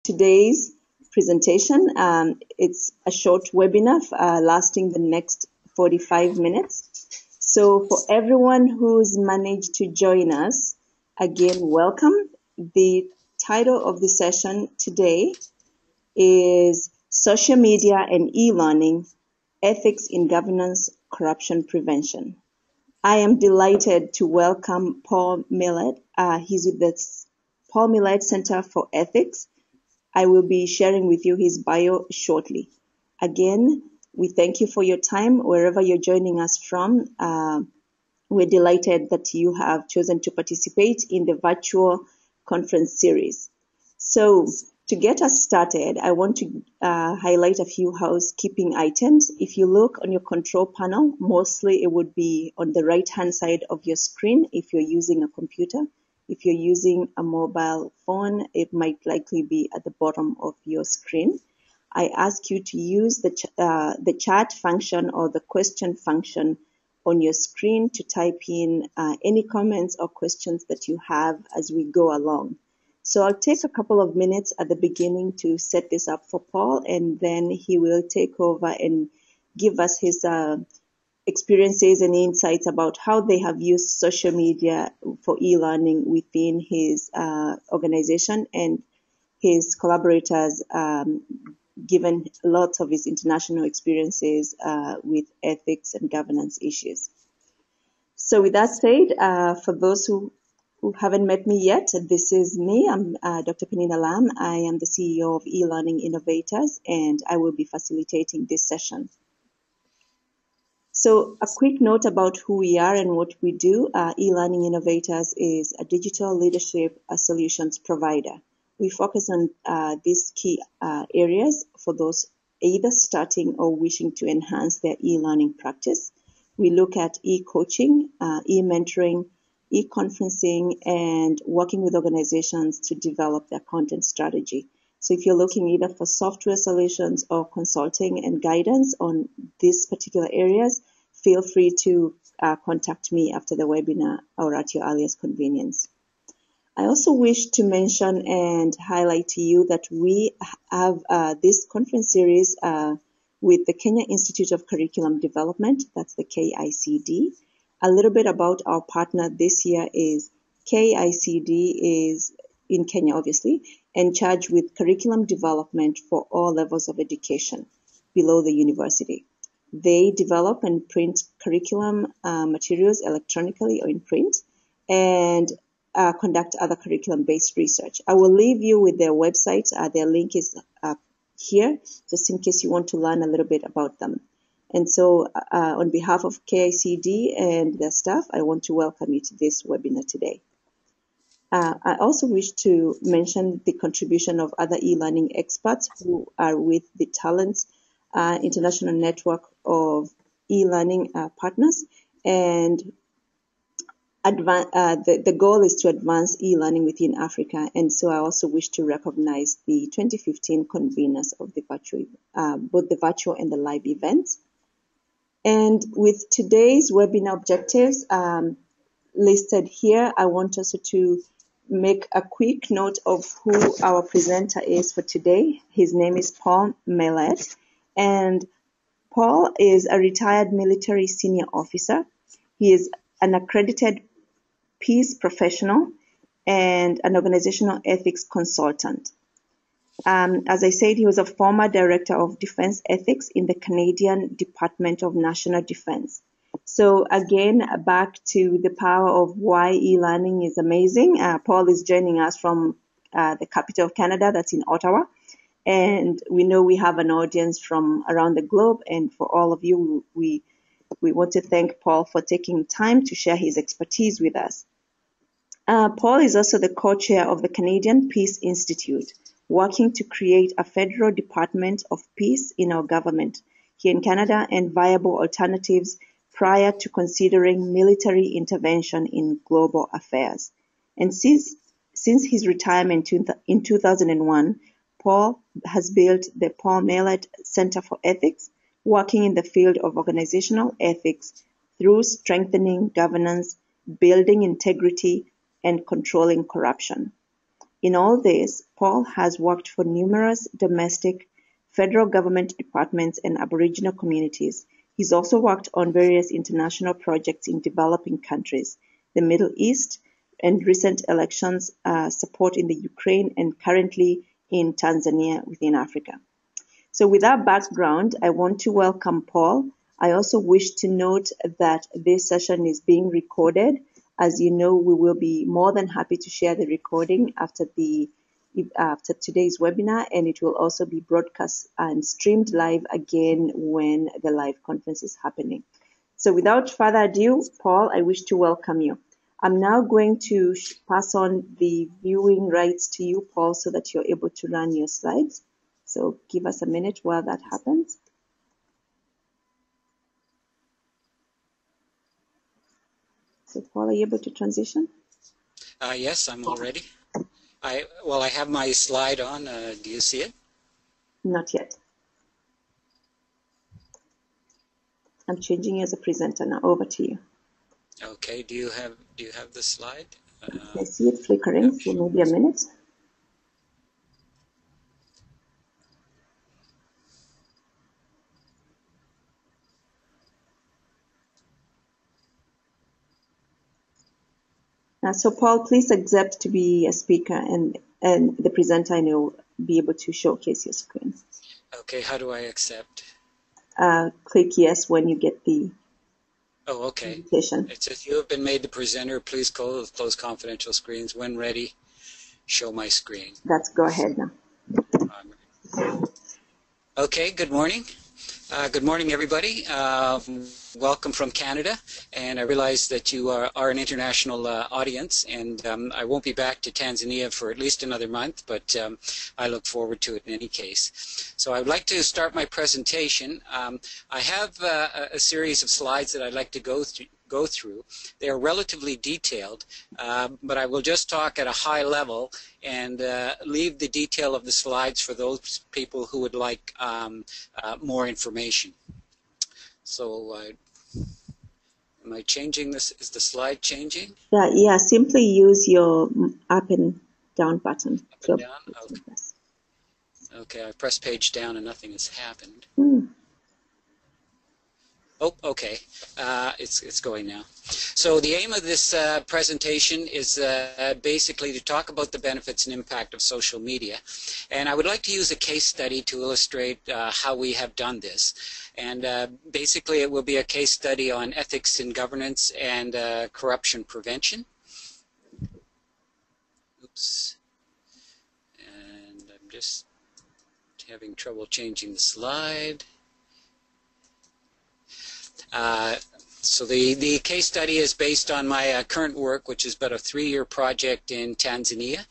today's presentation. It's a short webinar lasting the next 45 minutes. So for everyone who's managed to join us, again, welcome. The title of the session today is Social Media and E-Learning, Ethics in Governance, Corruption Prevention. I am delighted to welcome Paul Maillett. He's with the Paul Maillett Center for Ethics. I will be sharing with you his bio shortly. Again, we thank you for your time wherever you're joining us from. We're delighted that you have chosen to participate in the virtual conference series. So to get us started, I want to highlight a few housekeeping items. If you look on your control panel, mostly it would be on the right-hand side of your screen if you're using a computer. If you're using a mobile phone, it might likely be at the bottom of your screen. I ask you to use the chat function or the question function on your screen to type in any comments or questions that you have as we go along. So I'll take a couple of minutes at the beginning to set this up for Paul, and then he will take over and give us his experiences and insights about how they have used social media for e-learning within his organization, and his collaborators given lots of his international experiences with ethics and governance issues. So with that said, for those who haven't met me yet, this is me. I'm Dr. Penina Lam. I am the CEO of eLearning Innovators, and I will be facilitating this session. So a quick note about who we are and what we do. eLearning Innovators is a digital leadership solutions provider. We focus on these key areas for those either starting or wishing to enhance their e-learning practice. We look at e-coaching, e-mentoring, e-conferencing, and working with organizations to develop their content strategy. So if you're looking either for software solutions or consulting and guidance on these particular areas, feel free to contact me after the webinar or at your earliest convenience. I also wish to mention and highlight to you that we have this conference series with the Kenya Institute of Curriculum Development, that's the KICD. A little bit about our partner this year is KICD is in Kenya, obviously, and charged with curriculum development for all levels of education below the university. They develop and print curriculum materials electronically or in print, and conduct other curriculum-based research. I will leave you with their website. Their link is here, just in case you want to learn a little bit about them. And so on behalf of KICD and their staff, I want to welcome you to this webinar today. I also wish to mention the contribution of other e-learning experts who are with the Talents International Network of e-learning partners, and the goal is to advance e-learning within Africa. And so I also wish to recognize the 2015 conveners of the virtual, both the virtual and the live events. And with today's webinar objectives listed here, I want also to make a quick note of who our presenter is for today. His name is Paul Maillett, and Paul is a retired military senior officer. He is an accredited peace professional and an organizational ethics consultant. As I said, he was a former director of defense ethics in the Canadian Department of National Defense. So again, back to the power of why e-learning is amazing. Paul is joining us from the capital of Canada, that's in Ottawa. And we know we have an audience from around the globe. And for all of you, we want to thank Paul for taking time to share his expertise with us. Paul is also the co-chair of the Canadian Peace Institute, working to create a federal department of peace in our government here in Canada and viable alternatives prior to considering military intervention in global affairs. And since his retirement in 2001, Paul has built the Paul Maillett Center for Ethics, working in the field of organizational ethics through strengthening governance, building integrity, and controlling corruption. In all this, Paul has worked for numerous domestic, federal government departments and Aboriginal communities. He's also worked on various international projects in developing countries, the Middle East, and recent elections support in the Ukraine, and currently in Tanzania within Africa. So with that background, I want to welcome Paul. I also wish to note that this session is being recorded. As you know, we will be more than happy to share the recording after today's webinar, and it will also be broadcast and streamed live again when the live conference is happening. So without further ado, Paul, I wish to welcome you. I'm now going to pass on the viewing rights to you, Paul, so that you're able to run your slides. So give us a minute while that happens. So Paul, are you able to transition? Yes, I'm all ready. I have my slide on. Do you see it? Not yet. I'm changing you as a presenter now. Over to you. Okay. Do you have the slide? I see it flickering for maybe a minute. So Paul, please accept to be a speaker, and the presenter, I know, be able to showcase your screen. Okay, how do I accept? Click yes when you get the invitation. It says you have been made the presenter. Please close confidential screens. When ready, show my screen. Let's go ahead now. Okay, good morning. Good morning, everybody. Welcome from Canada, and I realize that you are an international audience, and I won't be back to Tanzania for at least another month, but I look forward to it in any case. So I would like to start my presentation. I have a series of slides that I'd like to go through. They are relatively detailed, but I will just talk at a high level and leave the detail of the slides for those people who would like more information. So am I changing this? Is the slide changing? Yeah, simply use your up and down button. Up and down? Okay. Okay, I pressed page down and nothing has happened. Oh, okay. It's going now. So the aim of this presentation is basically to talk about the benefits and impact of social media. And I would like to use a case study to illustrate how we have done this. And basically it will be a case study on ethics in governance and corruption prevention. Oops. And I'm just having trouble changing the slide. So the case study is based on my current work, which is about a 3-year project in Tanzania,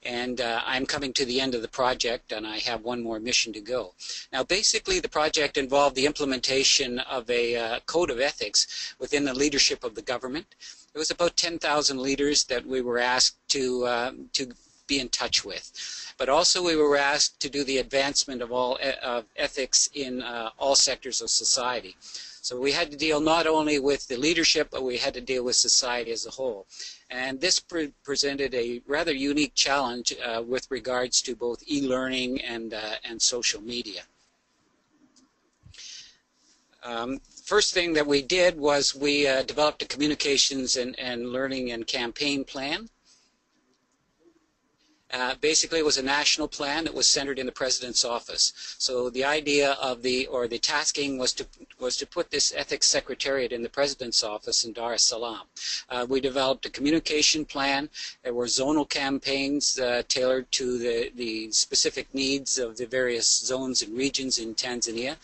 and I'm coming to the end of the project, and I have one more mission to go. Now, basically, the project involved the implementation of a code of ethics within the leadership of the government. It was about 10,000 leaders that we were asked to be in touch with. But also we were asked to do the advancement of ethics in all sectors of society. So we had to deal not only with the leadership, but we had to deal with society as a whole. And this presented a rather unique challenge with regards to both e-learning and social media. First thing that we did was we developed a communications and learning and campaign plan. Basically, it was a national plan that was centered in the President's office. So the idea of the tasking was to put this ethics secretariat in the President's office in Dar es Salaam. We developed a communication plan. There were zonal campaigns tailored to the specific needs of the various zones and regions in Tanzania,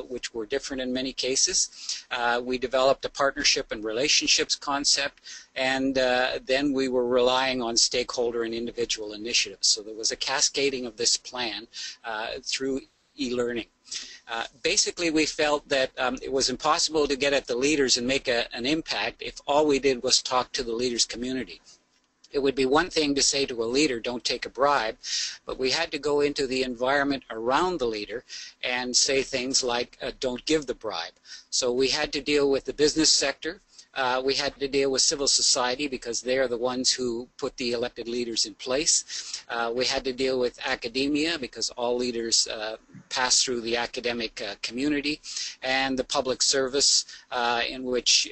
which were different in many cases. We developed a partnership and relationships concept, and then we were relying on stakeholder and individual initiatives. So there was a cascading of this plan through e-learning. Basically, we felt that it was impossible to get at the leaders and make an impact if all we did was talk to the leaders' community. It would be one thing to say to a leader, don't take a bribe, but we had to go into the environment around the leader and say things like, don't give the bribe. So we had to deal with the business sector, We had to deal with civil society because they are the ones who put the elected leaders in place. We had to deal with academia because all leaders pass through the academic community, and the public service in which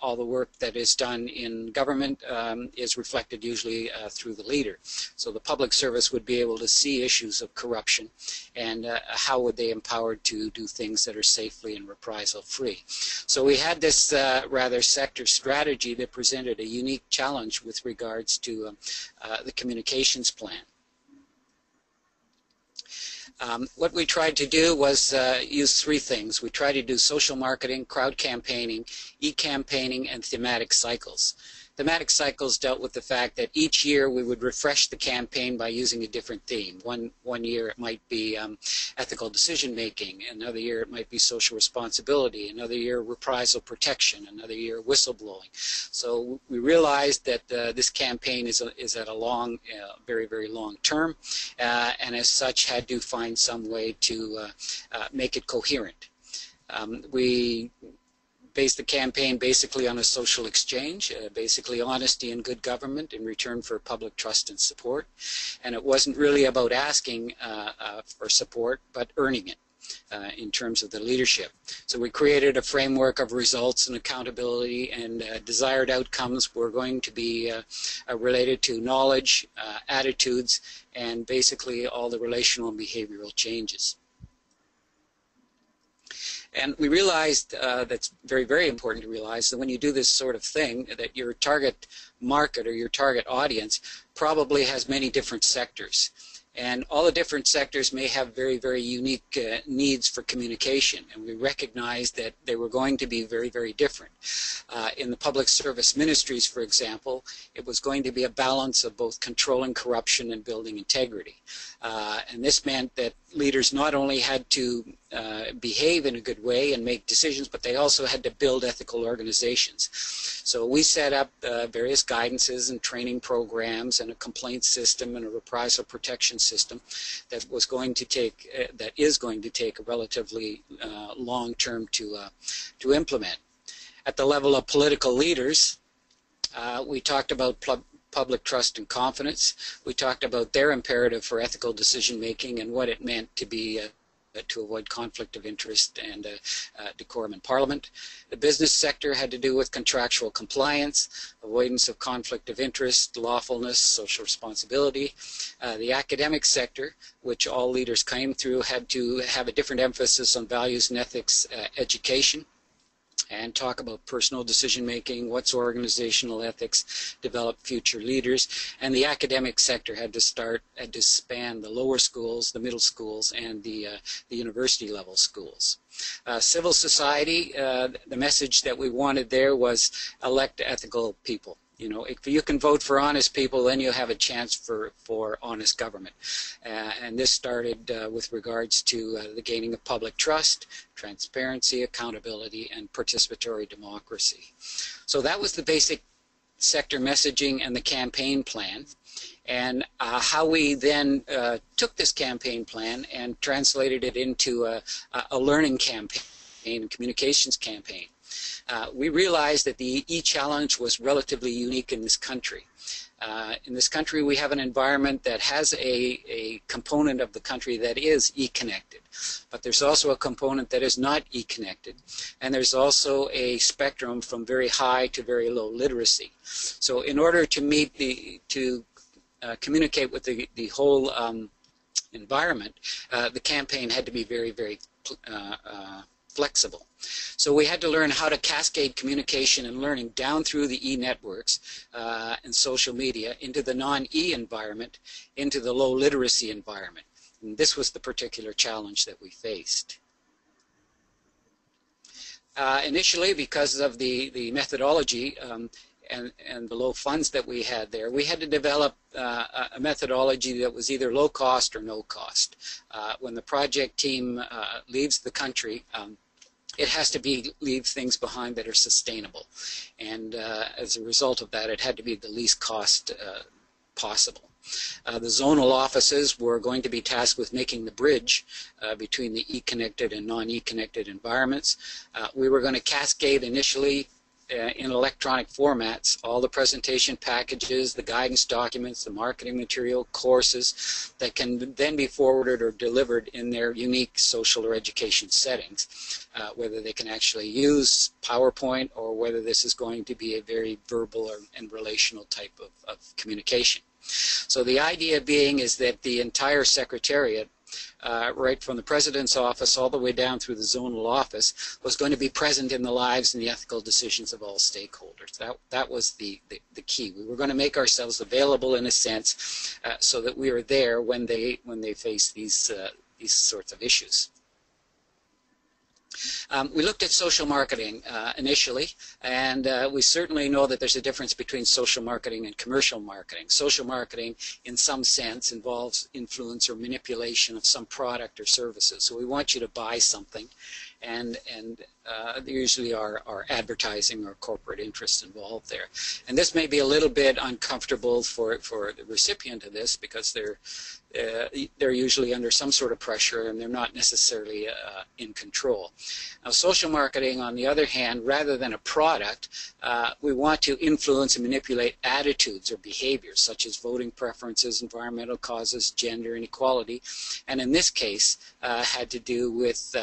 all the work that is done in government is reflected usually through the leader. So the public service would be able to see issues of corruption and how would they empowered to do things that are safely and reprisal free. So we had this rather sector strategy that presented a unique challenge with regards to the communications plan. What we tried to do was use three things. We tried to do social marketing, crowd campaigning, e-campaigning, and thematic cycles. Thematic cycles dealt with the fact that each year we would refresh the campaign by using a different theme. One year it might be ethical decision making, another year it might be social responsibility, another year reprisal protection, another year whistleblowing. So we realized that this campaign is at a long, very, very long term, and as such had to find some way to make it coherent. We based the campaign basically on a social exchange, basically honesty and good government in return for public trust and support. And it wasn't really about asking for support, but earning it in terms of the leadership. So we created a framework of results and accountability, and desired outcomes were going to be related to knowledge, attitudes, and basically all the relational and behavioral changes. And we realized that's very, very important to realize that when you do this sort of thing, that your target market or your target audience probably has many different sectors. And all the different sectors may have very, very unique needs for communication. And we recognized that they were going to be very, very different. In the public service ministries, for example, it was going to be a balance of both controlling corruption and building integrity. And this meant that leaders not only had to behave in a good way and make decisions, but they also had to build ethical organizations. So we set up various guidances and training programs and a complaint system and a reprisal protection system that was going to take, that is going to take a relatively long term to implement. At the level of political leaders, we talked about public trust and confidence. We talked about their imperative for ethical decision making and what it meant to be to avoid conflict of interest and decorum in Parliament. The business sector had to do with contractual compliance, avoidance of conflict of interest, lawfulness, social responsibility. The academic sector, which all leaders came through, had to have a different emphasis on values and ethics education, and talk about personal decision-making, what's organizational ethics, develop future leaders. And the academic sector had to span the lower schools, the middle schools, and the university level schools. Civil society, the message that we wanted there was elect ethical people. You know, if you can vote for honest people, then you have a chance for honest government. And this started with regards to the gaining of public trust, transparency, accountability, and participatory democracy. So that was the basic sector messaging and the campaign plan. And how we then took this campaign plan and translated it into a learning campaign, a communications campaign. We realized that the e-challenge was relatively unique in this country. In this country, we have an environment that has a component of the country that is e-connected, but there's also a component that is not e-connected, and there's also a spectrum from very high to very low literacy. So in order to meet communicate with the whole environment, the campaign had to be very, very flexible. So we had to learn how to cascade communication and learning down through the e-networks and social media into the non-e environment, into the low literacy environment. And this was the particular challenge that we faced. Initially, because of the methodology and the low funds that we had there, we had to develop a methodology that was either low cost or no cost. When the project team leaves the country, it has to leave things behind that are sustainable. And as a result of that, it had to be the least cost possible. The zonal offices were going to be tasked with making the bridge between the e-connected and non-e-connected environments. We were going to cascade initially in electronic formats all the presentation packages, the guidance documents, the marketing material, courses that can then be forwarded or delivered in their unique social or education settings, whether they can actually use PowerPoint or whether this is going to be a very verbal and relational type of communication. So the idea being is that the entire Secretariat, right from the President's office all the way down through the zonal office, was going to be present in the lives and the ethical decisions of all stakeholders. That was the key. We were going to make ourselves available in a sense so that we are there when they face these sorts of issues. We looked at social marketing initially, and we certainly know that there's a difference between social marketing and commercial marketing. Social marketing, in some sense, involves influence or manipulation of some product or services. So we want you to buy something, and there usually are advertising or corporate interests involved there. And this may be a little bit uncomfortable for the recipient of this because they're usually under some sort of pressure and they're not necessarily in control. Now, social marketing, on the other hand, rather than a product, we want to influence and manipulate attitudes or behaviors such as voting preferences, environmental causes, gender inequality, and in this case had to do with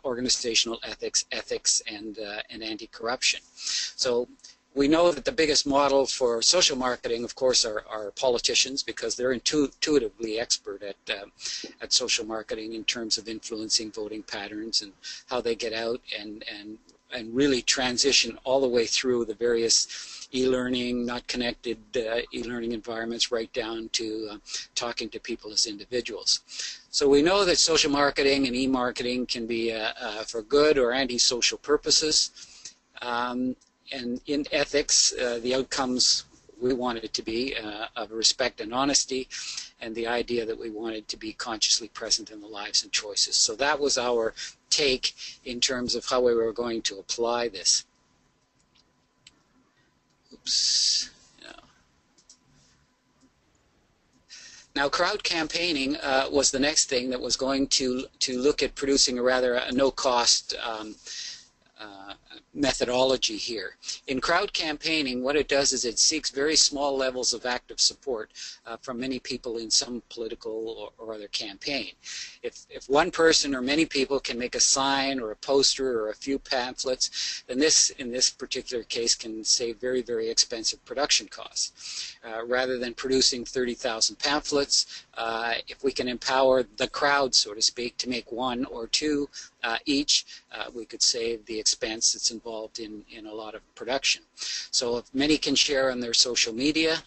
organizational ethics and anti-corruption. So we know that the biggest model for social marketing, of course, are politicians, because they're intuitively expert at social marketing in terms of influencing voting patterns and how they get out and really transition all the way through the various e-learning, not connected e-learning environments, right down to talking to people as individuals. So we know that social marketing and e-marketing can be for good or anti-social purposes. And in ethics, the outcomes we wanted it to be of respect and honesty, and the idea that we wanted to be consciously present in the lives and choices. So that was our take in terms of how we were going to apply this. Oops. Now, crowd campaigning was the next thing that was going to look at producing a no-cost methodology here. In crowd campaigning, what it does is it seeks very small levels of active support from many people in some political or other campaign. If one person or many people can make a sign or a poster or a few pamphlets, then this, in this particular case, can save very, very expensive production costs. Rather than producing 30,000 pamphlets, if we can empower the crowd, so to speak, to make one or two each, we could save the expense that's involved in a lot of production. So if many can share on their social media,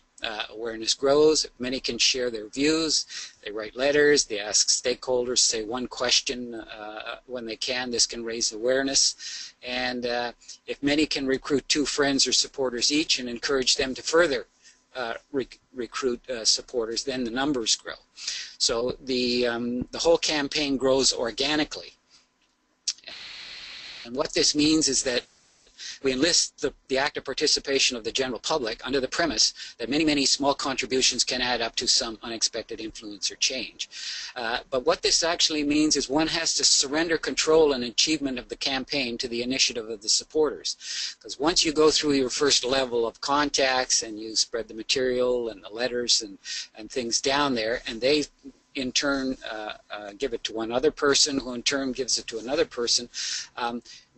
awareness grows. If many can share their views, they write letters, they ask stakeholders, say one question when they can, this can raise awareness. And if many can recruit 2 friends or supporters each and encourage them to further recruit supporters, then the numbers grow. So the whole campaign grows organically. And what this means is that we enlist the active participation of the general public under the premise that many, many small contributions can add up to some unexpected influence or change. But what this actually means is one has to surrender control and achievement of the campaign to the initiative of the supporters. Because once you go through your first level of contacts and you spread the material and the letters and things down there, and they in turn give it to one other person, who in turn gives it to another person,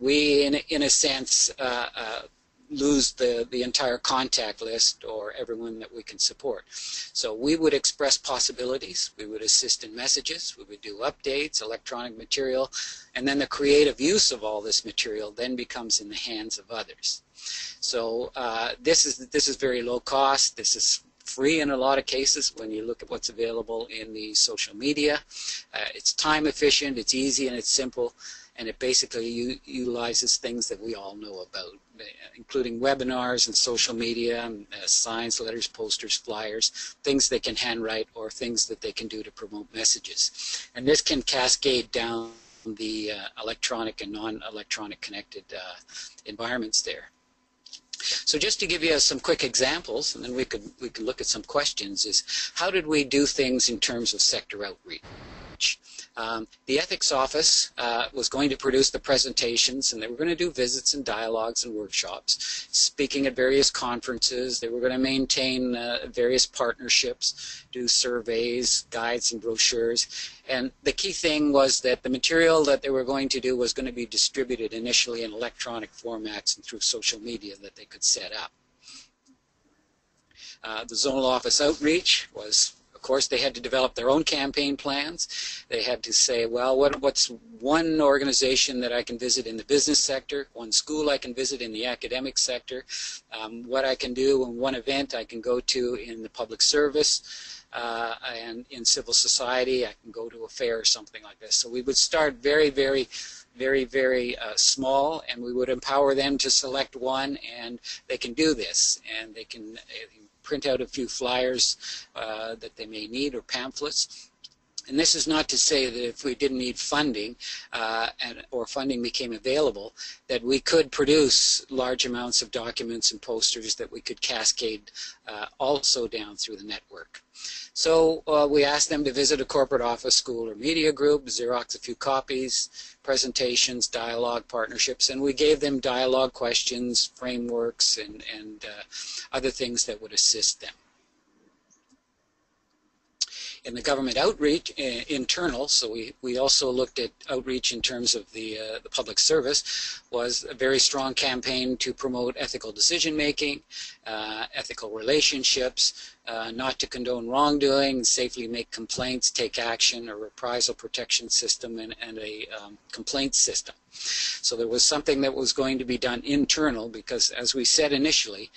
we in a sense lose the entire contact list or everyone that we can support. So we would express possibilities, we would assist in messages, we would do updates, electronic material, and then the creative use of all this material then becomes in the hands of others. So this is very low cost. This is free in a lot of cases when you look at what's available in the social media. It's time efficient, it's easy, and it's simple, and it basically utilizes things that we all know about, including webinars and social media, and signs, letters, posters, flyers, things they can handwrite or things that they can do to promote messages. And this can cascade down the electronic and non-electronic connected environments there. So just to give you some quick examples, and then we could look at some questions, is how did we do things in terms of sector outreach? outreach. The ethics office was going to produce the presentations, and they were going to do visits and dialogues and workshops, speaking at various conferences. They were going to maintain various partnerships, do surveys, guides, and brochures. And the key thing was that the material that they were going to do was going to be distributed initially in electronic formats and through social media that they could set up. The zonal office outreach was, of course, they had to develop their own campaign plans. They had to say, well, what's one organization that I can visit in the business sector, one school I can visit in the academic sector, what I can do in one event I can go to in the public service, and in civil society I can go to a fair or something like this. So we would start very, very small, and we would empower them to select one, and they can do this, and they can print out a few flyers that they may need, or pamphlets. And this is not to say that if we didn't need funding or funding became available, that we could produce large amounts of documents and posters that we could cascade also down through the network. So we asked them to visit a corporate office, school, or media group, Xerox a few copies, presentations, dialogue, partnerships, and we gave them dialogue questions, frameworks, and other things that would assist them. In the government outreach, internal, so we also looked at outreach in terms of the public service, was a very strong campaign to promote ethical decision-making, ethical relationships, not to condone wrongdoing, safely make complaints, take action, a reprisal protection system, and a complaint system. So there was something that was going to be done internal because, as we said initially,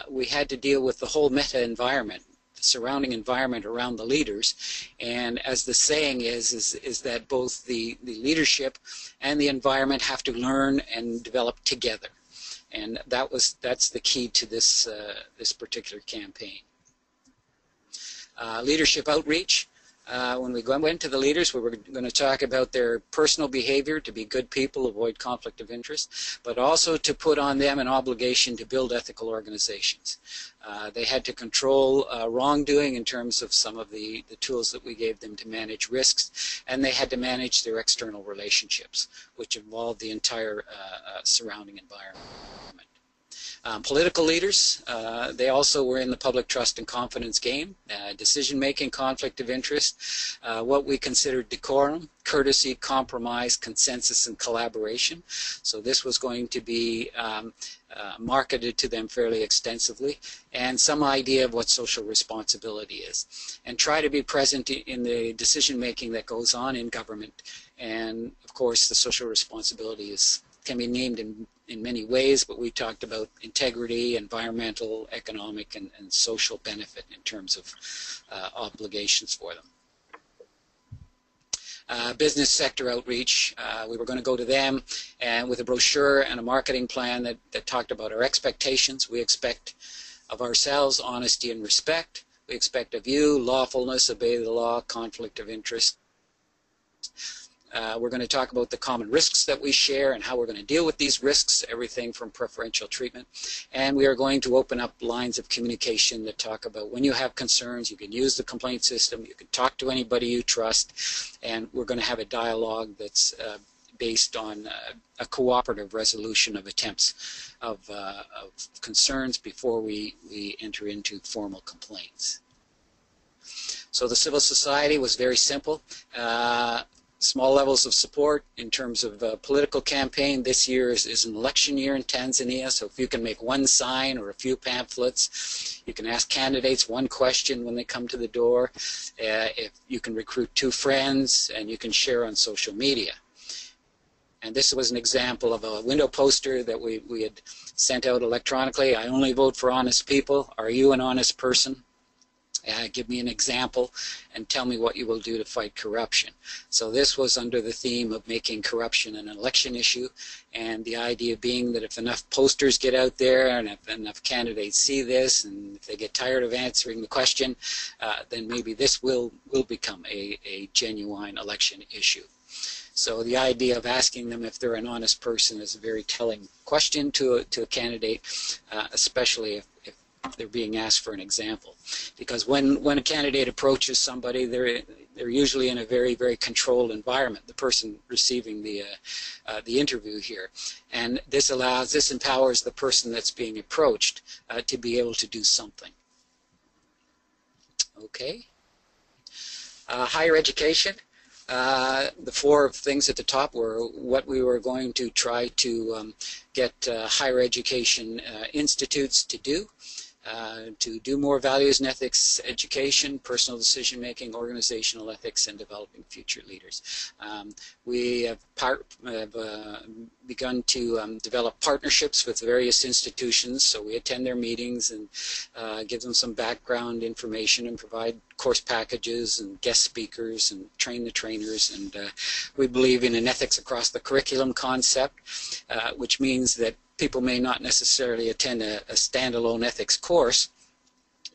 we had to deal with the whole meta-environment, surrounding environment around the leaders, and as the saying is that both the leadership and the environment have to learn and develop together, and that's the key to this this particular campaign. Leadership outreach. When we went to the leaders, we were going to talk about their personal behavior, to be good people, avoid conflict of interest, but also to put on them an obligation to build ethical organizations. They had to control wrongdoing in terms of some of the tools that we gave them to manage risks, and they had to manage their external relationships, which involved the entire surrounding environment. Political leaders, they also were in the public trust and confidence game, decision-making, conflict of interest, what we considered decorum, courtesy, compromise, consensus, and collaboration. So this was going to be marketed to them fairly extensively, and some idea of what social responsibility is. And try to be present in the decision-making that goes on in government. And, of course, the social responsibility can be named in many ways, but we talked about integrity, environmental, economic, and social benefit in terms of obligations for them. Business sector outreach, we were going to go to them and with a brochure and a marketing plan that talked about our expectations. We expect of ourselves honesty and respect. We expect of you lawfulness, obey the law, conflict of interest. We're going to talk about the common risks that we share and how we're going to deal with these risks, everything from preferential treatment. And we are going to open up lines of communication that talk about when you have concerns, you can use the complaint system, you can talk to anybody you trust, and we're going to have a dialogue that's based on a cooperative resolution of attempts of concerns before we enter into formal complaints. So the civil society was very simple. Small levels of support in terms of political campaign. This year is an election year in Tanzania, so if you can make one sign or a few pamphlets, you can ask candidates one question when they come to the door, if you can recruit 2 friends, and you can share on social media. And this was an example of a window poster that we had sent out electronically. I only vote for honest people. Are you an honest person? Give me an example and tell me what you will do to fight corruption. So this was under the theme of making corruption an election issue, and the idea being that if enough posters get out there and if enough candidates see this and if they get tired of answering the question, then maybe this will become a genuine election issue. So the idea of asking them if they're an honest person is a very telling question to a candidate, especially if they're being asked for an example. Because when a candidate approaches somebody, they're usually in a very, very controlled environment, the person receiving the interview here. And this empowers the person that's being approached to be able to do something. Okay. Higher education. The four things at the top were what we were going to try to get higher education institutes to do more values and ethics education, personal decision-making, organizational ethics, and developing future leaders. We have begun to develop partnerships with various institutions, so we attend their meetings and give them some background information and provide course packages and guest speakers and train the trainers. And we believe in an ethics across the curriculum concept, which means that people may not necessarily attend a standalone ethics course,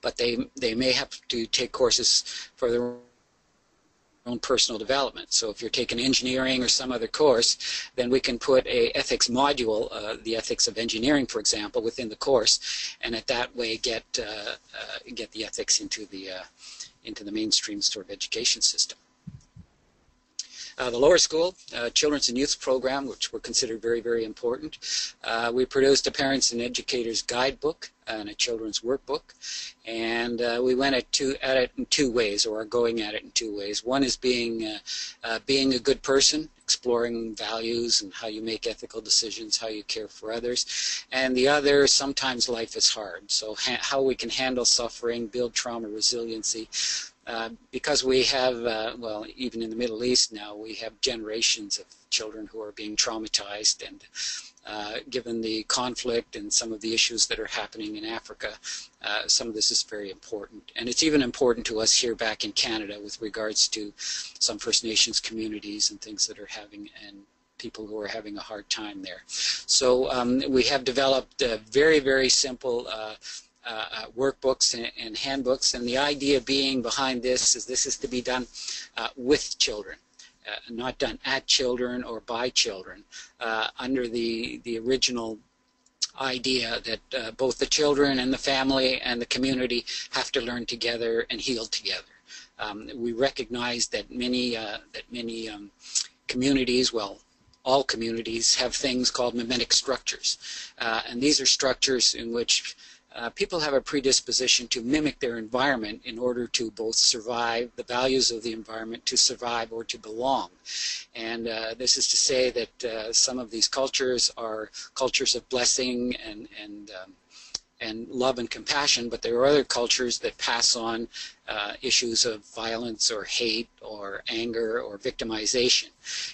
but they may have to take courses for their own personal development. So if you're taking engineering or some other course, then we can put a ethics module, the ethics of engineering, for example, within the course, and at that way get the ethics into the mainstream sort of education system. The lower school, Children's and Youth Program, which were considered very, very important. We produced a Parents and Educators Guidebook and a Children's Workbook. And we went at it in two ways, or are going at it in two ways. One is being a good person, exploring values and how you make ethical decisions, how you care for others. And the other, sometimes life is hard. So how we can handle suffering, build trauma resiliency. Because we have, well, even in the Middle East now, we have generations of children who are being traumatized, and given the conflict and some of the issues that are happening in Africa, some of this is very important. And it's even important to us here back in Canada with regards to some First Nations communities and things that are having, and people who are having a hard time there. So we have developed very, very simple workbooks and handbooks, and the idea being behind this is to be done with children, not done at children or by children, under the original idea that both the children and the family and the community have to learn together and heal together. We recognize that many communities, well, all communities, have things called mimetic structures, and these are structures in which people have a predisposition to mimic their environment in order to both survive, the values of the environment, to survive or to belong. And this is to say that some of these cultures are cultures of blessing and love and compassion, but there are other cultures that pass on issues of violence or hate or anger or victimization.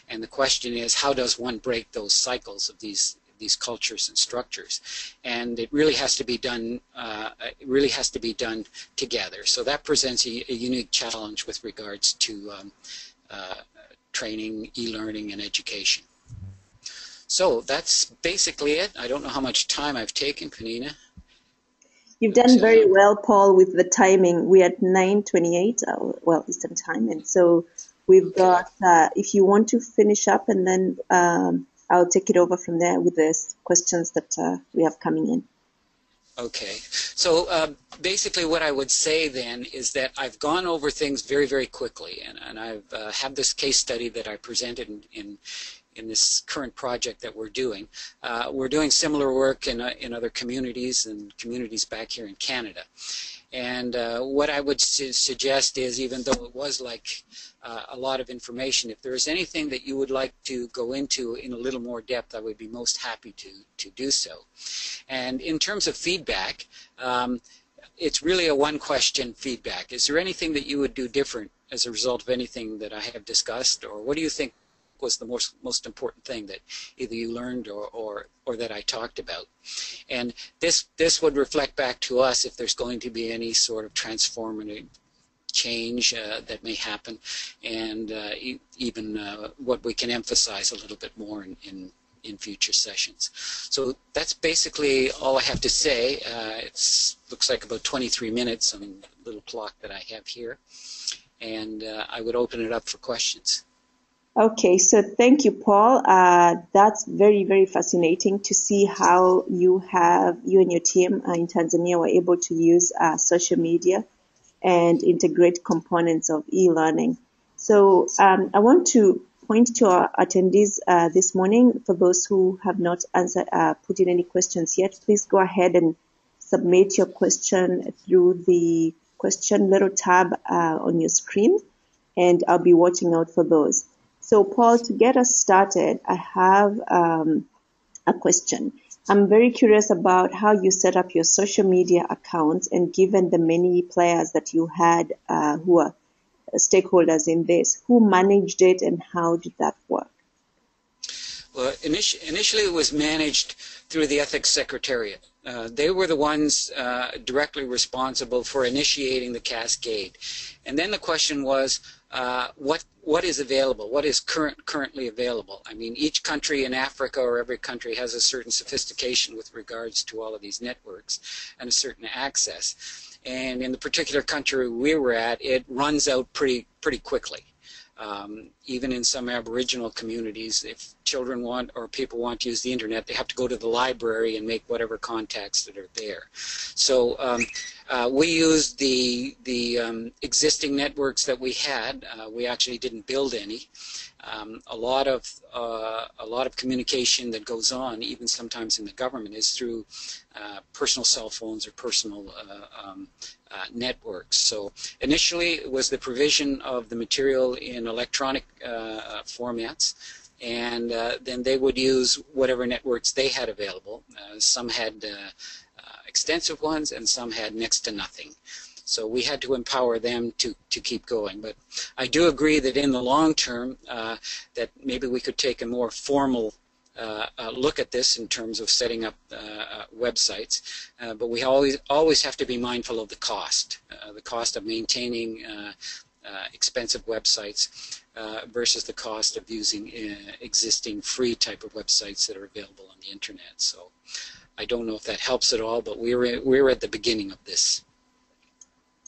And the question is, how does one break those cycles of these cultures and structures? And it really has to be done. Together. So that presents a unique challenge with regards to training, e-learning, and education. So that's basically it. I don't know how much time I've taken, Penina. You've done very well, Paul, with the timing. We're at 9:28, well, Eastern time, and so we've got. If you want to finish up, and then I'll take it over from there with the questions that we have coming in. Okay. So basically what I would say then is that I've gone over things very, very quickly, and I've had this case study that I presented in this current project that we're doing. We're doing similar work in other communities and communities back here in Canada. And what I would suggest is, even though it was like a lot of information, if there is anything that you would like to go into in a little more depth, I would be most happy to do so. And in terms of feedback, it's really a one-question feedback. Is there anything that you would do different as a result of anything that I have discussed, or what do you think was the most important thing that either you learned or that I talked about? And this would reflect back to us if there's going to be any sort of transformative change that may happen, and even what we can emphasize a little bit more in future sessions. So that's basically all I have to say. It looks like about 23 minutes on the little clock that I have here, and I would open it up for questions. Okay, so thank you, Paul. That's very, very fascinating to see how you and your team in Tanzania were able to use social media and integrate components of e-learning. So I want to point to our attendees this morning. For those who have not put in any questions yet, please go ahead and submit your question through the question little tab on your screen, and I'll be watching out for those. So Paul, to get us started, I have a question. I'm very curious about how you set up your social media accounts, and given the many players that you had who are stakeholders in this, who managed it and how did that work? Well, initially it was managed through the Ethics Secretariat. They were the ones directly responsible for initiating the Cascade. And then the question was, what is available? What is currently available? I mean, each country in Africa or every country has a certain sophistication with regards to all of these networks and a certain access. And in the particular country we were at, it runs out pretty quickly. Even in some Aboriginal communities, if children want or people want to use the internet, they have to go to the library and make whatever contacts that are there. So we used the existing networks that we had. We actually didn't build any. A lot of communication that goes on, even sometimes in the government, is through personal cell phones or personal networks. So initially it was the provision of the material in electronic formats, and then they would use whatever networks they had available. Some had extensive ones and some had next to nothing. So we had to empower them to keep going. But I do agree that in the long term that maybe we could take a more formal look at this in terms of setting up websites, but we always have to be mindful of the cost of maintaining expensive websites versus the cost of using existing free type of websites that are available on the internet. So I don't know if that helps at all, but we're at the beginning of this.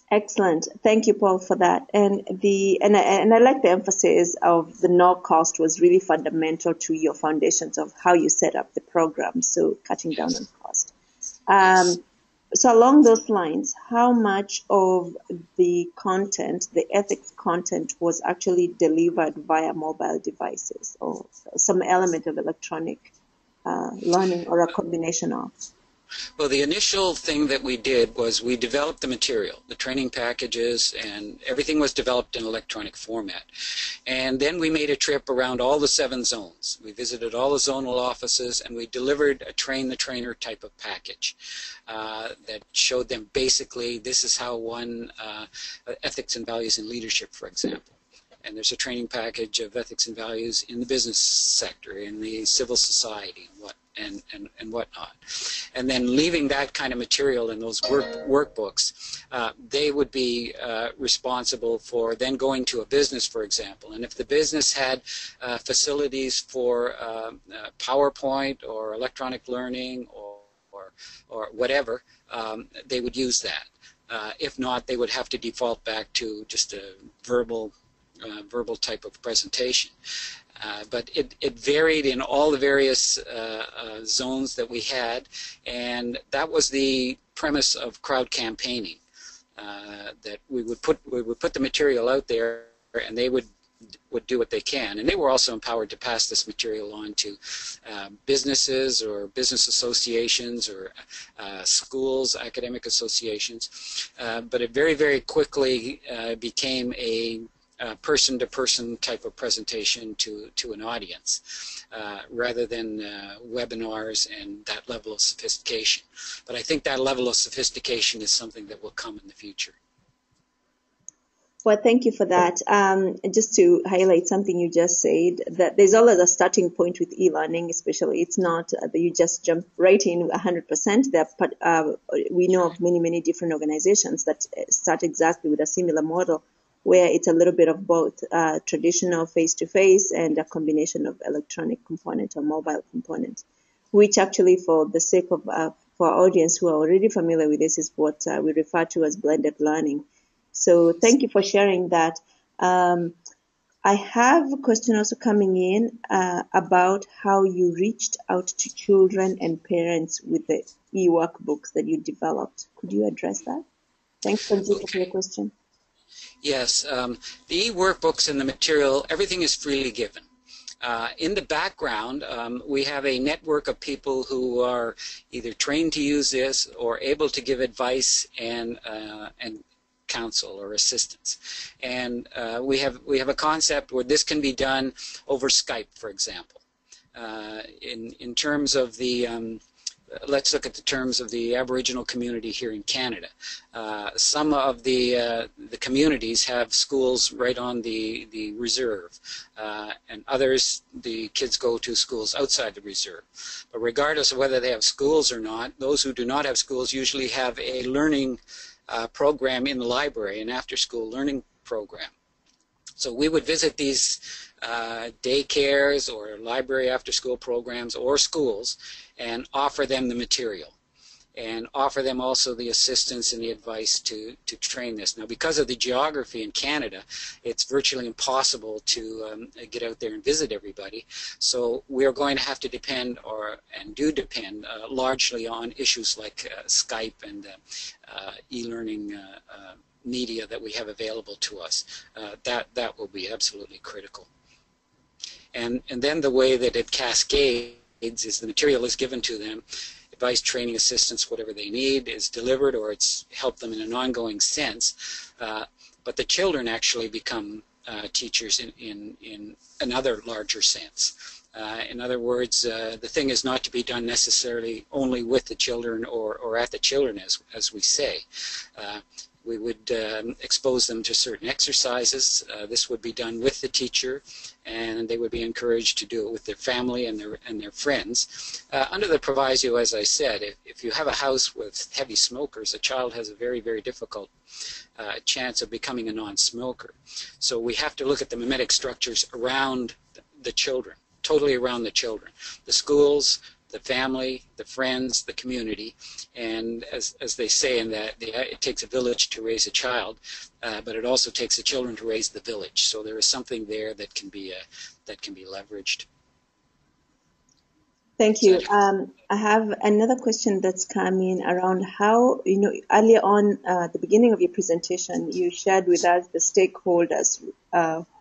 Excellent. Thank you, Paul, for that. And I like the emphasis of the no cost was really fundamental to your foundations of how you set up the program, so cutting down on cost. So along those lines, how much of the content, the ethics content, was actually delivered via mobile devices or some element of electronic learning or a combination of? Well, the initial thing that we did was we developed the material, the training packages, and everything was developed in electronic format. And then we made a trip around all the 7 zones. We visited all the zonal offices, and we delivered a train-the-trainer type of package that showed them basically this is how one ethics and values in leadership, for example. And there's a training package of ethics and values in the business sector, in the civil society, and whatnot. And then leaving that kind of material in those workbooks, they would be responsible for then going to a business, for example. And if the business had facilities for PowerPoint or electronic learning or whatever, they would use that. If not, they would have to default back to just a verbal type of presentation. But it varied in all the various zones that we had, and that was the premise of crowd campaigning. That we would put the material out there, and they would do what they can, and they were also empowered to pass this material on to businesses or business associations or schools, academic associations. But it very quickly became a person-to-person type of presentation to an audience rather than webinars and that level of sophistication. But I think that level of sophistication is something that will come in the future. Well, thank you for that. Just to highlight something you just said, that there's always a starting point with e-learning, especially. It's not that you just jump right in 100%. We know of many different organizations that start exactly with a similar model, where it's a little bit of both traditional face-to-face and a combination of electronic component or mobile component, which actually, for the sake of for our audience who are already familiar with this, is what we refer to as blended learning. So thank you for sharing that. I have a question also coming in about how you reached out to children and parents with the e-workbooks that you developed. Could you address that? Thanks, Sanjita, for your question. Yes, the e-workbooks and the material, everything is freely given. In the background, we have a network of people who are either trained to use this or able to give advice and counsel or assistance. And we have a concept where this can be done over Skype, for example. In terms of the let's look at the terms of the Aboriginal community here in Canada. Some of the communities have schools right on the reserve, and others, the kids go to schools outside the reserve. But regardless of whether they have schools or not, those who do not have schools usually have a learning program in the library, an after-school learning program. So we would visit these daycares or library after-school programs or schools and offer them the material and offer them also the assistance and the advice to train this. Now, because of the geography in Canada, it's virtually impossible to get out there and visit everybody. So we're going to have to depend, and do depend, largely on issues like Skype and e-learning media that we have available to us. That will be absolutely critical. And then the way that it cascades is the material is given to them, advice, training, assistance, whatever they need is delivered, or it's helped them in an ongoing sense. But the children actually become teachers in another larger sense. In other words, the thing is not to be done necessarily only with the children or at the children, as we say. We would expose them to certain exercises. This would be done with the teacher, and they would be encouraged to do it with their family and their friends. Under the proviso, as I said, if you have a house with heavy smokers, a child has a very, very difficult chance of becoming a non-smoker. So we have to look at the mimetic structures around the children, totally around the children. The schools, the family, the friends, the community, and as they say in that, it takes a village to raise a child, but it also takes the children to raise the village. So there is something there that can be leveraged. Thank you. I have another question that's coming around how, earlier on at the beginning of your presentation, you shared with us the stakeholders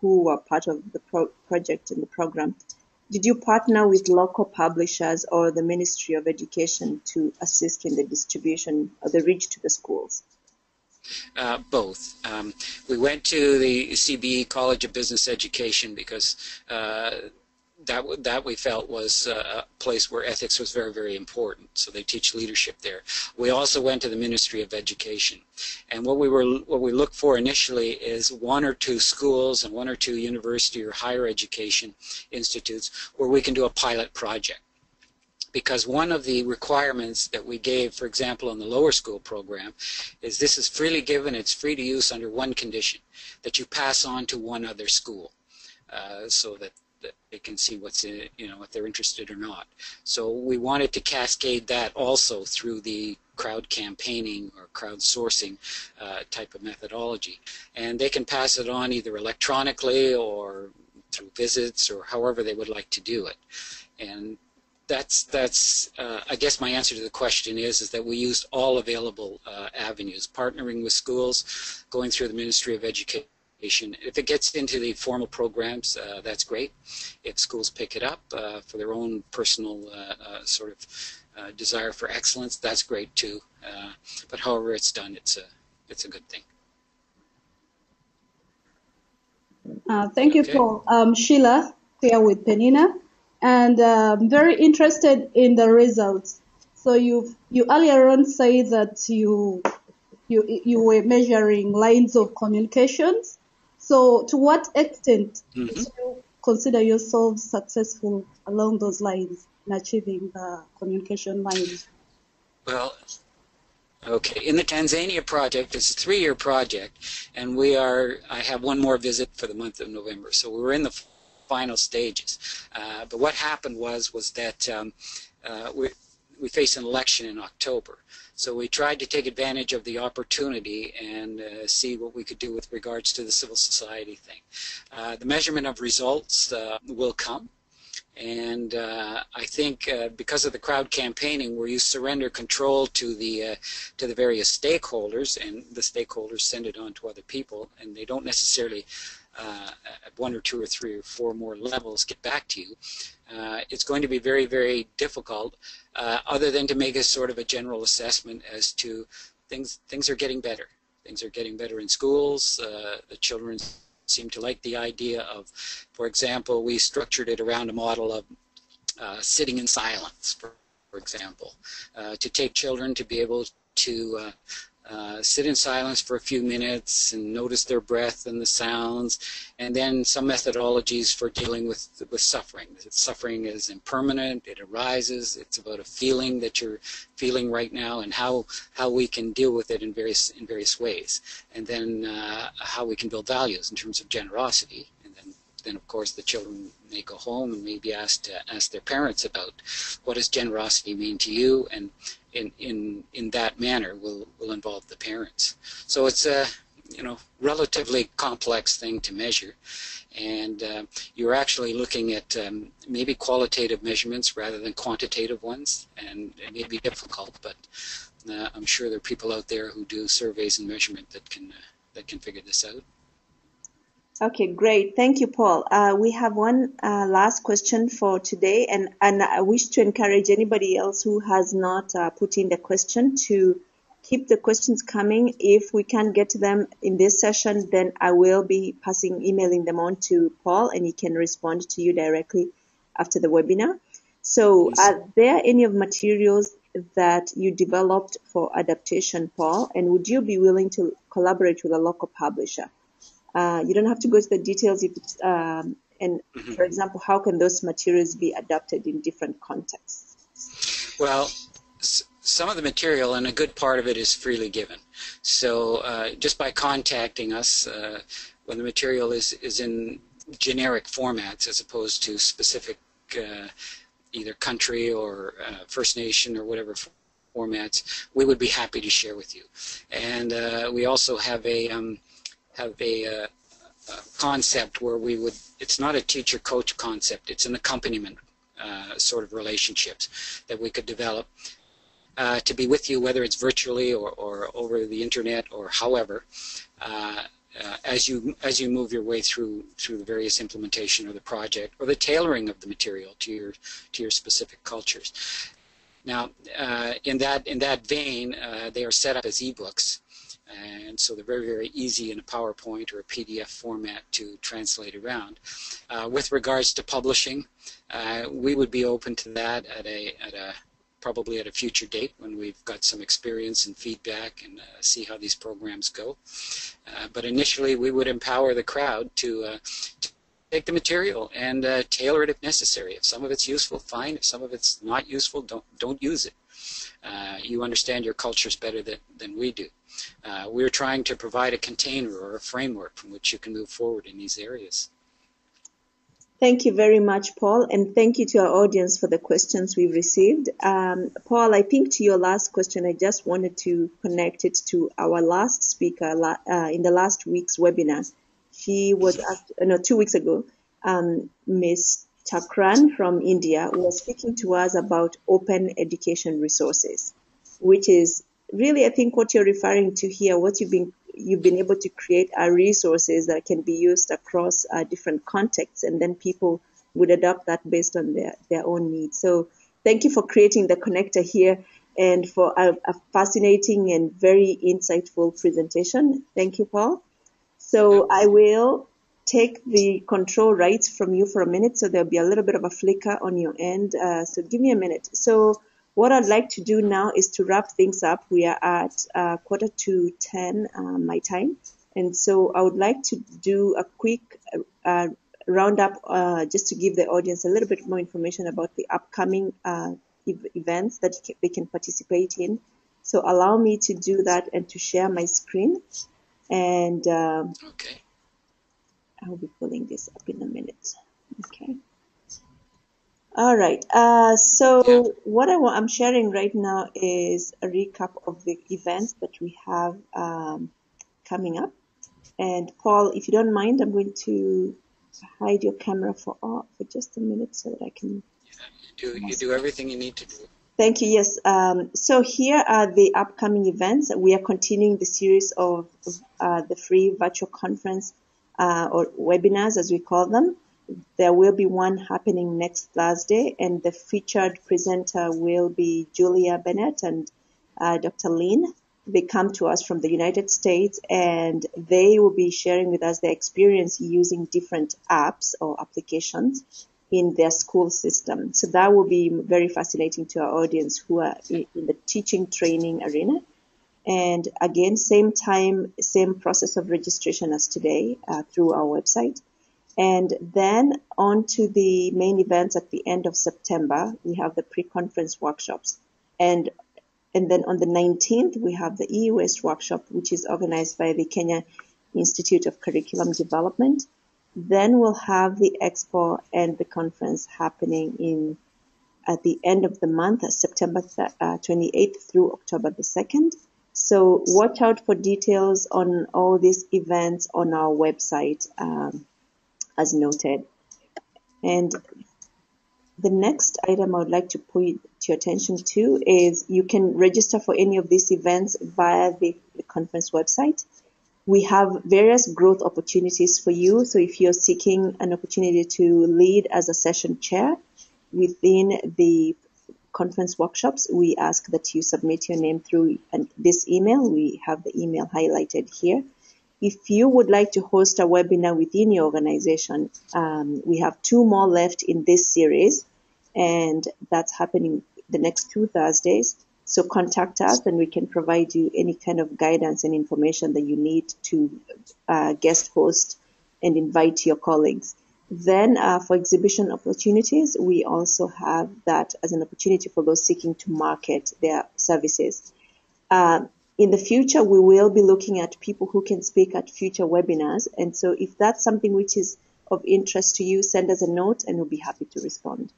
who were part of the project and the program. Did you partner with local publishers or the Ministry of Education to assist in the distribution or the reach to the schools? Both. We went to the CBE College of Business Education because that we felt was a place where ethics was very, very important. So they teach leadership there. We also went to the Ministry of Education, and what we looked for initially is one or two schools and one or two university or higher education institutes where we can do a pilot project. Because one of the requirements that we gave, for example, in the lower school program, is this is freely given, it's free to use under one condition, that you pass on to one other school, so that they can see what's in, if they're interested or not. So we wanted to cascade that also through the crowd campaigning or crowdsourcing type of methodology. And they can pass it on either electronically or through visits or however they would like to do it. And that's I guess my answer to the question is that we used all available avenues, partnering with schools, going through the Ministry of Education. If it gets into the formal programs, that's great. If schools pick it up for their own personal sort of desire for excellence, that's great too. But however it's done, it's a good thing. Thank you, Paul. Sheila here with Penina, and I'm very interested in the results. So you earlier on said that you were measuring lines of communications. So to what extent do you consider yourself successful along those lines in achieving the communication lines? Well, okay. In the Tanzania project, it's a 3-year project, and I have one more visit for the month of November. So we're in the final stages. But what happened was that we face an election in October. So we tried to take advantage of the opportunity and see what we could do with regards to the civil society thing. The measurement of results will come, And I think because of the crowd campaigning, where you surrender control to the various stakeholders, and the stakeholders send it on to other people, and they don't necessarily at 1 or 2 or 3 or 4 more levels get back to you. It's going to be very, very difficult, other than to make a sort of a general assessment as to things are getting better. Things are getting better in schools. The children seem to like the idea of, for example, we structured it around a model of sitting in silence, for example, to take children to be able to sit in silence for a few minutes and notice their breath and the sounds, and then some methodologies for dealing with suffering. Suffering is impermanent, it arises, it's about a feeling that you're feeling right now, and how we can deal with it in various ways, and then how we can build values in terms of generosity. And then of course the children may go home and maybe ask their parents about what does generosity mean to you, and in that manner will involve the parents. So it's a relatively complex thing to measure, and you're actually looking at maybe qualitative measurements rather than quantitative ones, and it may be difficult, but I'm sure there are people out there who do surveys and measurement that can figure this out. Okay, great. Thank you, Paul. We have one last question for today, and I wish to encourage anybody else who has not put in the question to keep the questions coming. If we can't get to them in this session, then I will be emailing them on to Paul, and he can respond to you directly after the webinar. So are there any of materials that you developed for adaptation, Paul, and would you be willing to collaborate with a local publisher? You don't have to go to the details if it's, for example, how can those materials be adapted in different contexts? Well, some of the material, and a good part of it, is freely given. So just by contacting us, when the material is in generic formats as opposed to specific either country or First Nation or whatever formats, we would be happy to share with you. And we also have a concept where it's not a teacher-coach concept, it's an accompaniment sort of relationships that we could develop to be with you, whether it's virtually or over the internet or however, as you move your way through the various implementation of the project or the tailoring of the material to your specific cultures. Now, in that vein, they are set up as ebooks. And so they're very, very easy in a PowerPoint or a PDF format to translate around. With regards to publishing, we would be open to that probably at a future date when we've got some experience and feedback and see how these programs go. But initially, we would empower the crowd to take the material and tailor it if necessary. If some of it's useful, fine. If some of it's not useful, don't use it. You understand your cultures better than we do. We're trying to provide a container or a framework from which you can move forward in these areas. Thank you very much, Paul, and thank you to our audience for the questions we've received. Paul, I think to your last question, I just wanted to connect it to our last speaker in the last week's webinar. She was asked, 2 weeks ago, Ms. Chakran from India was speaking to us about open education resources, which is really, I think, what you're referring to here. What you've been able to create are resources that can be used across different contexts, and then people would adopt that based on their own needs. So thank you for creating the connector here and for a fascinating and very insightful presentation. Thank you, Paul. So I will take the control rights from you for a minute, so there'll be a little bit of a flicker on your end. So give me a minute. So what I'd like to do now is to wrap things up. We are at 9:45 my time. And so I would like to do a quick roundup just to give the audience a little bit more information about the upcoming events that they can participate in. So allow me to do that and to share my screen. And okay. I'll be pulling this up in a minute. Okay. All right. So what I'm sharing right now is a recap of the events that we have coming up. And Paul, if you don't mind, I'm going to hide your camera for just a minute so that I can. You do everything you need to do. Thank you. Yes. So here are the upcoming events. We are continuing the series of the free virtual conference or webinars, as we call them. There will be one happening next Thursday, and the featured presenter will be Julia Bennett and Dr. Lynn. They come to us from the United States, and they will be sharing with us their experience using different apps or applications in their school system. So that will be very fascinating to our audience who are in the teaching training arena. And again, same time, same process of registration as today through our website. And then on to the main events at the end of September, we have the pre-conference workshops. And then on the 19th, we have the e-waste workshop, which is organized by the Kenya Institute of Curriculum Development. Then we'll have the expo and the conference happening at the end of the month, September 28th through October the 2nd. So watch out for details on all these events on our website, as noted. And the next item I would like to point your attention to is you can register for any of these events via the conference website. We have various growth opportunities for you. So if you're seeking an opportunity to lead as a session chair within the conference workshops, we ask that you submit your name through this email. We have the email highlighted here. If you would like to host a webinar within your organization, we have 2 more left in this series, and that's happening the next 2 Thursdays. So contact us and we can provide you any kind of guidance and information that you need to guest host and invite your colleagues. Then for exhibition opportunities, we also have that as an opportunity for those seeking to market their services. In the future, we will be looking at people who can speak at future webinars. And so if that's something which is of interest to you, send us a note and we'll be happy to respond.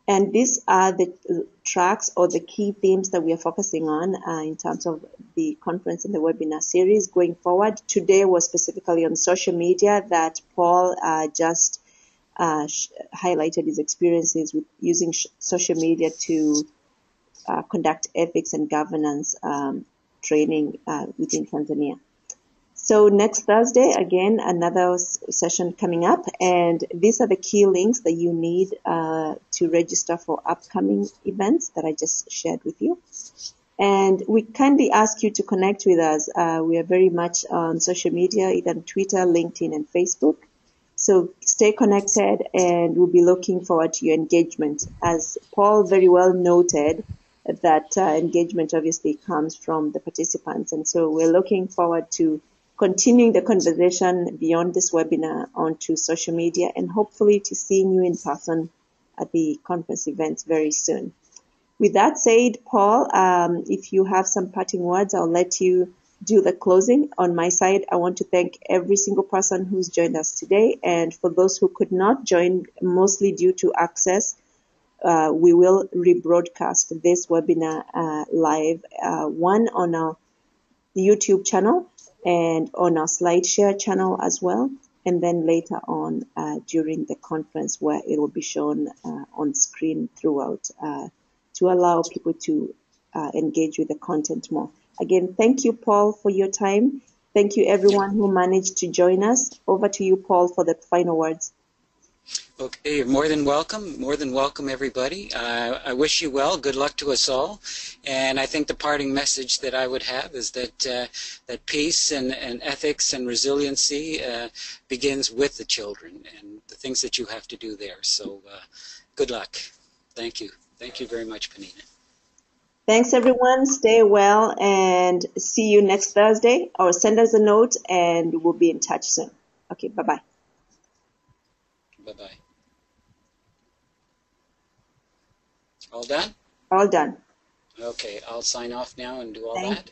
And these are the tracks or the key themes that we are focusing on in terms of the conference and the webinar series going forward. Today was specifically on social media that Paul just highlighted his experiences with using social media to conduct ethics and governance training within Tanzania. So next Thursday, again, another session coming up, and these are the key links that you need to register for upcoming events that I just shared with you. And we kindly ask you to connect with us. We are very much on social media, either on Twitter, LinkedIn, and Facebook. So stay connected, and we'll be looking forward to your engagement. As Paul very well noted, that engagement obviously comes from the participants. And so we're looking forward to continuing the conversation beyond this webinar onto social media and hopefully to seeing you in person at the conference events very soon. With that said, Paul, if you have some parting words, I'll let you do the closing. On my side, I want to thank every single person who's joined us today. And for those who could not join, mostly due to access, we will rebroadcast this webinar live, one on our YouTube channel and on our SlideShare channel as well, and then later on during the conference where it will be shown on screen throughout to allow people to engage with the content more. Again, thank you, Paul, for your time. Thank you, everyone who managed to join us. Over to you, Paul, for the final words. Okay, you're more than welcome, everybody. I wish you well. Good luck to us all. And I think the parting message that I would have is that that peace and ethics and resiliency begins with the children and the things that you have to do there. So good luck. Thank you. Thank you very much, Penina. Thanks, everyone. Stay well and see you next Thursday, or send us a note and we'll be in touch soon. Okay, bye-bye. Bye-bye. All done? All done. Okay, I'll sign off now and do all Thank that.